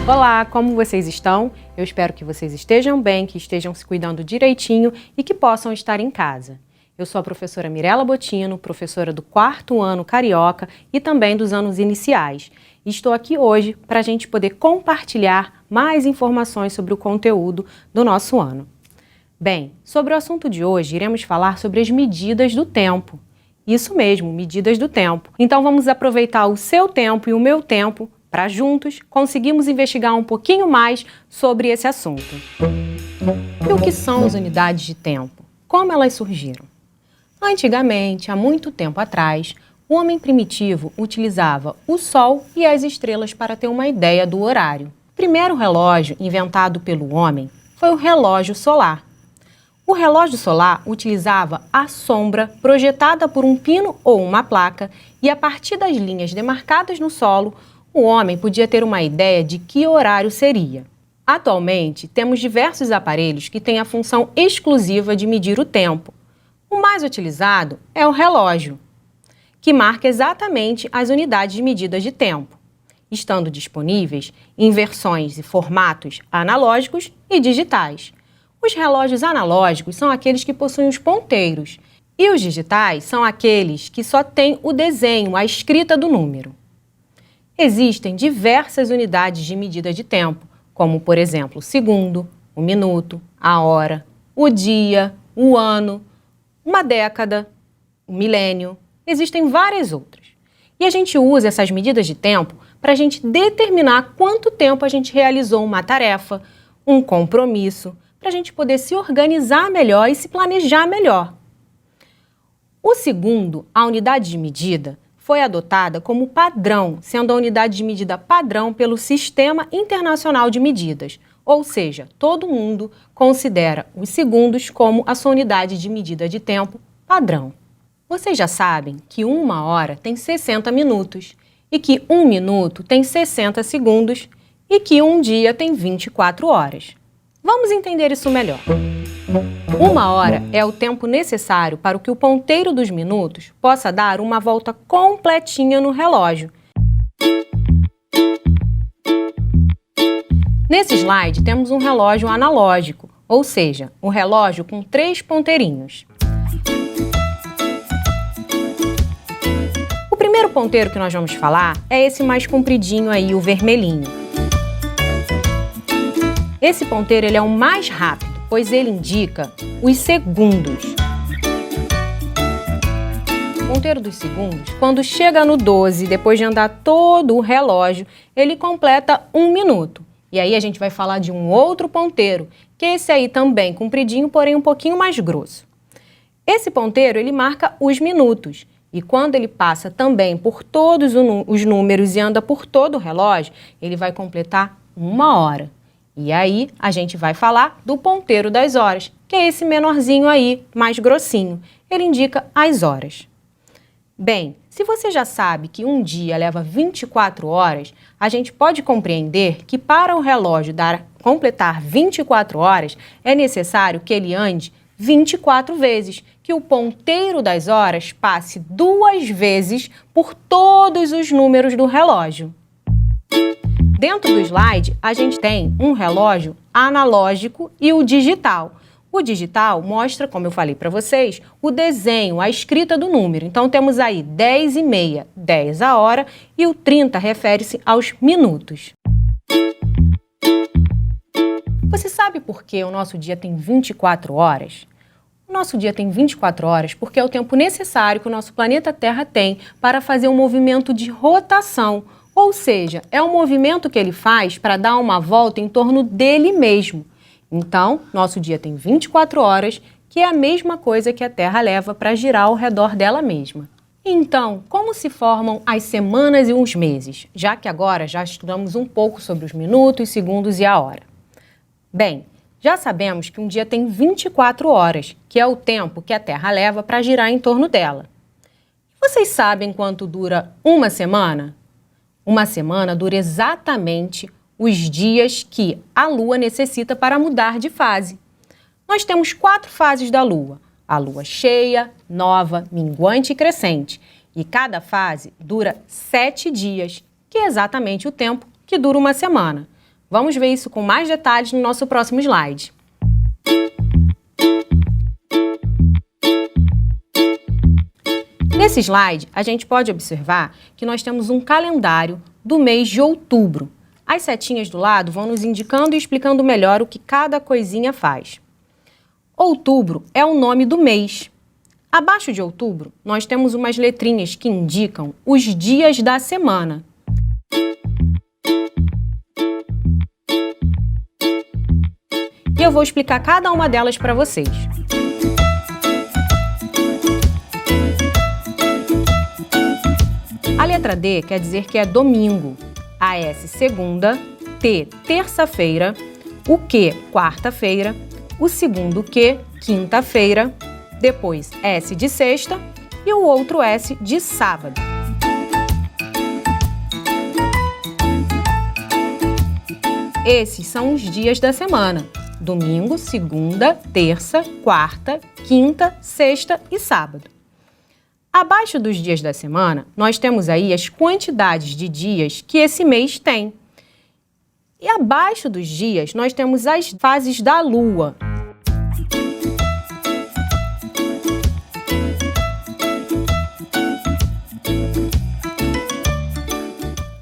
Olá, como vocês estão? Eu espero que vocês estejam bem, que estejam se cuidando direitinho e que possam estar em casa. Eu sou a professora Mirela Botino, professora do 4º ano Carioca e também dos anos iniciais. E estou aqui hoje para a gente poder compartilhar mais informações sobre o conteúdo do nosso ano. Bem, sobre o assunto de hoje, iremos falar sobre as medidas do tempo. Isso mesmo, medidas do tempo. Então vamos aproveitar o seu tempo e o meu tempo para juntos conseguirmos investigar um pouquinho mais sobre esse assunto. E o que são as unidades de tempo? Como elas surgiram? Antigamente, há muito tempo atrás, o homem primitivo utilizava o Sol e as estrelas para ter uma ideia do horário. O primeiro relógio inventado pelo homem foi o relógio solar. O relógio solar utilizava a sombra projetada por um pino ou uma placa e, a partir das linhas demarcadas no solo, o homem podia ter uma ideia de que horário seria. Atualmente, temos diversos aparelhos que têm a função exclusiva de medir o tempo. O mais utilizado é o relógio, que marca exatamente as unidades de medidas de tempo, estando disponíveis em versões e formatos analógicos e digitais. Os relógios analógicos são aqueles que possuem os ponteiros, e os digitais são aqueles que só têm o desenho, a escrita do número. Existem diversas unidades de medida de tempo, como, por exemplo, o segundo, o minuto, a hora, o dia, o ano, uma década, o milênio. Existem várias outras. E a gente usa essas medidas de tempo para a gente determinar quanto tempo a gente realizou uma tarefa, um compromisso, para a gente poder se organizar melhor e se planejar melhor. O segundo, a unidade de medida, foi adotada como padrão, sendo a unidade de medida padrão pelo Sistema Internacional de Medidas, ou seja, todo mundo considera os segundos como a sua unidade de medida de tempo padrão. Vocês já sabem que 1 hora tem 60 minutos, e que 1 minuto tem 60 segundos, e que um dia tem 24 horas. Vamos entender isso melhor. 1 hora é o tempo necessário para que o ponteiro dos minutos possa dar uma volta completinha no relógio. Nesse slide temos um relógio analógico, ou seja, um relógio com 3 ponteirinhos. O primeiro ponteiro que nós vamos falar é esse mais compridinho aí, o vermelhinho. Esse ponteiro ele é o mais rápido, pois ele indica os segundos. O ponteiro dos segundos, quando chega no 12, depois de andar todo o relógio, ele completa 1 minuto. E aí a gente vai falar de um outro ponteiro, que é esse aí também compridinho, porém um pouquinho mais grosso. Esse ponteiro ele marca os minutos. E quando ele passa também por todos os números e anda por todo o relógio, ele vai completar 1 hora. E aí, a gente vai falar do ponteiro das horas, que é esse menorzinho aí, mais grossinho. Ele indica as horas. Bem, se você já sabe que um dia leva 24 horas, a gente pode compreender que para o relógio completar 24 horas, é necessário que ele ande 24 vezes, que o ponteiro das horas passe 2 vezes por todos os números do relógio. Dentro do slide, a gente tem um relógio analógico e o digital. O digital mostra, como eu falei para vocês, o desenho, a escrita do número. Então, temos aí 10h30, 10 a hora, e o 30 refere-se aos minutos. Você sabe por que o nosso dia tem 24 horas? O nosso dia tem 24 horas porque é o tempo necessário que o nosso planeta Terra tem para fazer um movimento de rotação. Ou seja, é um movimento que ele faz para dar uma volta em torno dele mesmo. Então, nosso dia tem 24 horas, que é a mesma coisa que a Terra leva para girar ao redor dela mesma. Então, como se formam as semanas e os meses? Já que agora já estudamos um pouco sobre os minutos, segundos e a hora. Bem, já sabemos que um dia tem 24 horas, que é o tempo que a Terra leva para girar em torno dela. Vocês sabem quanto dura uma semana? Uma semana dura exatamente os dias que a Lua necessita para mudar de fase. Nós temos 4 fases da Lua: a Lua cheia, nova, minguante e crescente. E cada fase dura 7 dias, que é exatamente o tempo que dura uma semana. Vamos ver isso com mais detalhes no nosso próximo slide. Nesse slide, a gente pode observar que nós temos um calendário do mês de outubro. As setinhas do lado vão nos indicando e explicando melhor o que cada coisinha faz. Outubro é o nome do mês. Abaixo de outubro, nós temos umas letrinhas que indicam os dias da semana. E eu vou explicar cada uma delas para vocês. A letra D quer dizer que é domingo, a S segunda, T terça-feira, o Q quarta-feira, o segundo Q quinta-feira, depois S de sexta e o outro S de sábado. Esses são os dias da semana: domingo, segunda, terça, quarta, quinta, sexta e sábado. Abaixo dos dias da semana, nós temos aí as quantidades de dias que esse mês tem. E abaixo dos dias, nós temos as fases da Lua.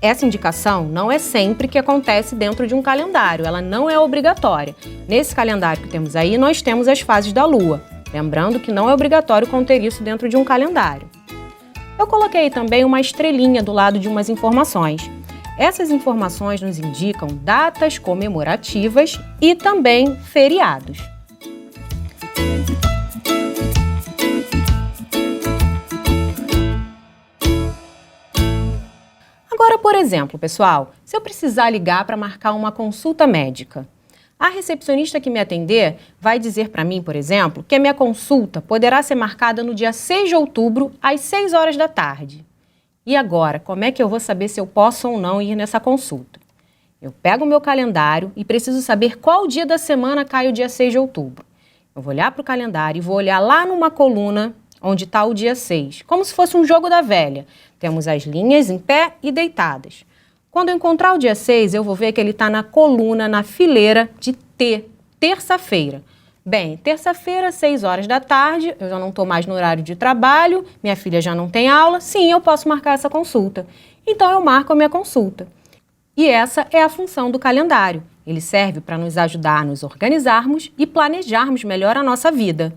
Essa indicação não é sempre que acontece dentro de um calendário, ela não é obrigatória. Nesse calendário que temos aí, nós temos as fases da Lua. Lembrando que não é obrigatório conter isso dentro de um calendário. Eu coloquei também uma estrelinha do lado de umas informações. Essas informações nos indicam datas comemorativas e também feriados. Agora, por exemplo, pessoal, se eu precisar ligar para marcar uma consulta médica, a recepcionista que me atender vai dizer para mim, por exemplo, que a minha consulta poderá ser marcada no dia 6 de outubro, às 6 horas da tarde. E agora, como é que eu vou saber se eu posso ou não ir nessa consulta? Eu pego o meu calendário e preciso saber qual dia da semana cai o dia 6 de outubro. Eu vou olhar para o calendário e vou olhar lá numa coluna onde está o dia 6, como se fosse um jogo da velha. Temos as linhas em pé e deitadas. Quando eu encontrar o dia 6, eu vou ver que ele está na coluna, na fileira de T, terça-feira. Bem, terça-feira, 6 horas da tarde, eu já não estou mais no horário de trabalho, minha filha já não tem aula, sim, eu posso marcar essa consulta. Então, eu marco a minha consulta. E essa é a função do calendário. Ele serve para nos ajudar a nos organizarmos e planejarmos melhor a nossa vida.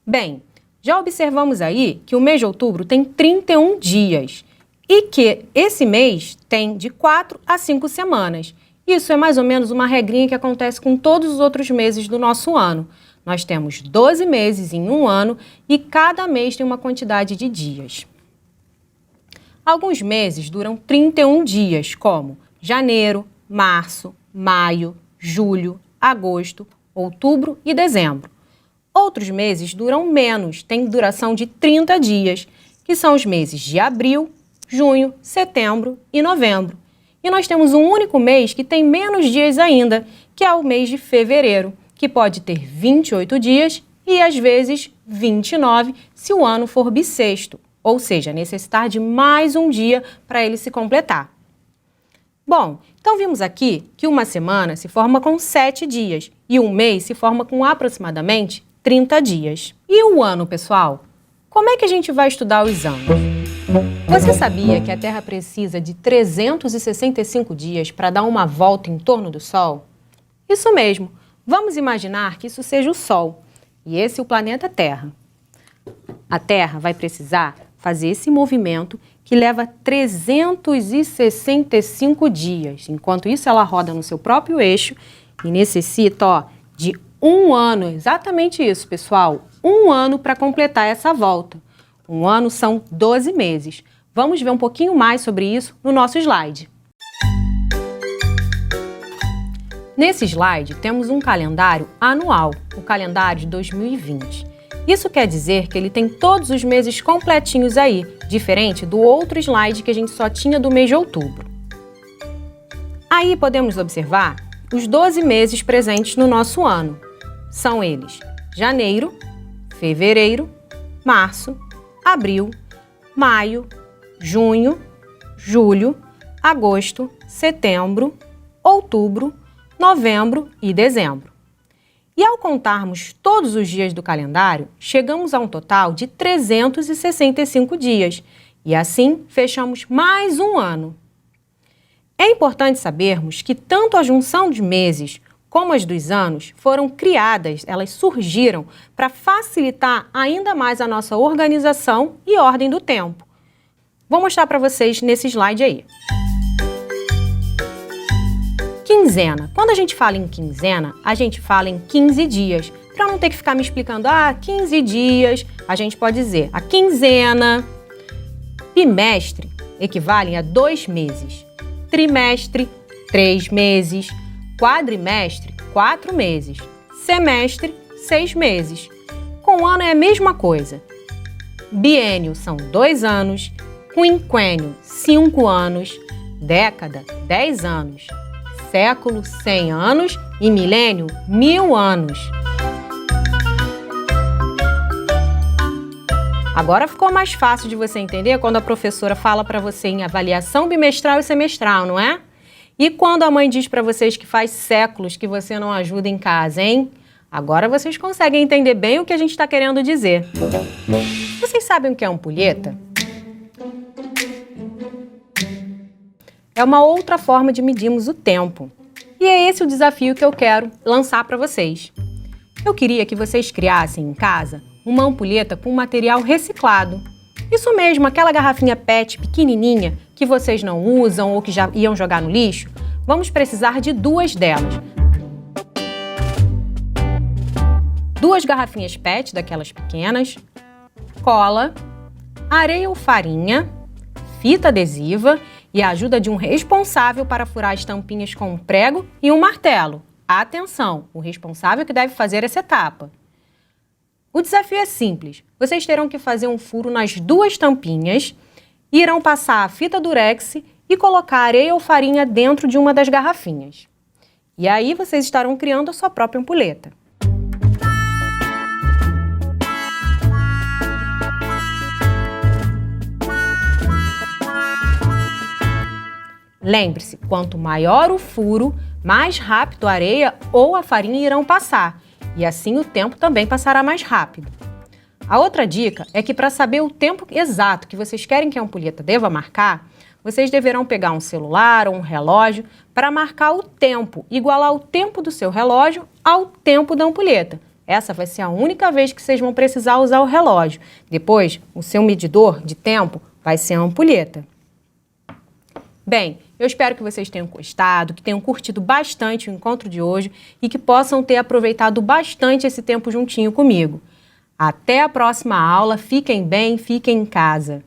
Bem, já observamos aí que o mês de outubro tem 31 dias. E que esse mês tem de 4 a 5 semanas. Isso é mais ou menos uma regrinha que acontece com todos os outros meses do nosso ano. Nós temos 12 meses em um ano e cada mês tem uma quantidade de dias. Alguns meses duram 31 dias, como janeiro, março, maio, julho, agosto, outubro e dezembro. Outros meses duram menos, têm duração de 30 dias, que são os meses de abril, junho, setembro e novembro. E nós temos um único mês que tem menos dias ainda, que é o mês de fevereiro, que pode ter 28 dias e, às vezes, 29, se o ano for bissexto, ou seja, necessitar de mais um dia para ele se completar. Bom, então vimos aqui que uma semana se forma com 7 dias e um mês se forma com aproximadamente 30 dias. E o ano, pessoal? Como é que a gente vai estudar os anos? Você sabia que a Terra precisa de 365 dias para dar uma volta em torno do Sol? Isso mesmo. Vamos imaginar que isso seja o Sol e esse é o planeta Terra. A Terra vai precisar fazer esse movimento que leva 365 dias. Enquanto isso, ela roda no seu próprio eixo e necessita, de um ano. Exatamente isso, pessoal. Um ano para completar essa volta. Um ano são 12 meses. Vamos ver um pouquinho mais sobre isso no nosso slide. Nesse slide, temos um calendário anual, o calendário de 2020. Isso quer dizer que ele tem todos os meses completinhos aí, diferente do outro slide que a gente só tinha do mês de outubro. Aí podemos observar os 12 meses presentes no nosso ano. São eles: janeiro, fevereiro, março, abril, maio, junho, julho, agosto, setembro, outubro, novembro e dezembro. E ao contarmos todos os dias do calendário, chegamos a um total de 365 dias e assim fechamos mais um ano. É importante sabermos que tanto a junção de meses como as dos anos foram criadas, elas surgiram para facilitar ainda mais a nossa organização e ordem do tempo. Vou mostrar para vocês nesse slide aí. Quinzena. Quando a gente fala em quinzena, a gente fala em 15 dias. Para não ter que ficar me explicando, 15 dias, a gente pode dizer a quinzena. Bimestre equivale a 2 meses. Trimestre, 3 meses. Quadrimestre, 4 meses. Semestre, 6 meses. Com ano é a mesma coisa. Biênio são 2 anos. Quinquênio, 5 anos. Década, 10 anos. Século, 100 anos. E milênio, 1000 anos. Agora ficou mais fácil de você entender quando a professora fala para você em avaliação bimestral e semestral, não é? E quando a mãe diz para vocês que faz séculos que você não ajuda em casa, hein? Agora vocês conseguem entender bem o que a gente está querendo dizer. Vocês sabem o que é ampulheta? É uma outra forma de medirmos o tempo. E é esse o desafio que eu quero lançar para vocês. Eu queria que vocês criassem em casa uma ampulheta com material reciclado. Isso mesmo, aquela garrafinha PET pequenininha que vocês não usam ou que já iam jogar no lixo, vamos precisar de 2 delas. 2 garrafinhas PET daquelas pequenas, cola, areia ou farinha, fita adesiva e a ajuda de um responsável para furar as tampinhas com um prego e um martelo. Atenção, o responsável que deve fazer essa etapa. O desafio é simples. Vocês terão que fazer um furo nas 2 tampinhas, irão passar a fita durex e colocar areia ou farinha dentro de uma das garrafinhas. E aí vocês estarão criando a sua própria ampulheta. Lembre-se, quanto maior o furo, mais rápido a areia ou a farinha irão passar. E assim o tempo também passará mais rápido. A outra dica é que para saber o tempo exato que vocês querem que a ampulheta deva marcar, vocês deverão pegar um celular ou um relógio para marcar o tempo, igualar o tempo do seu relógio ao tempo da ampulheta. Essa vai ser a única vez que vocês vão precisar usar o relógio. Depois, o seu medidor de tempo vai ser a ampulheta. Bem, eu espero que vocês tenham gostado, que tenham curtido bastante o encontro de hoje e que possam ter aproveitado bastante esse tempo juntinho comigo. Até a próxima aula, fiquem bem, fiquem em casa.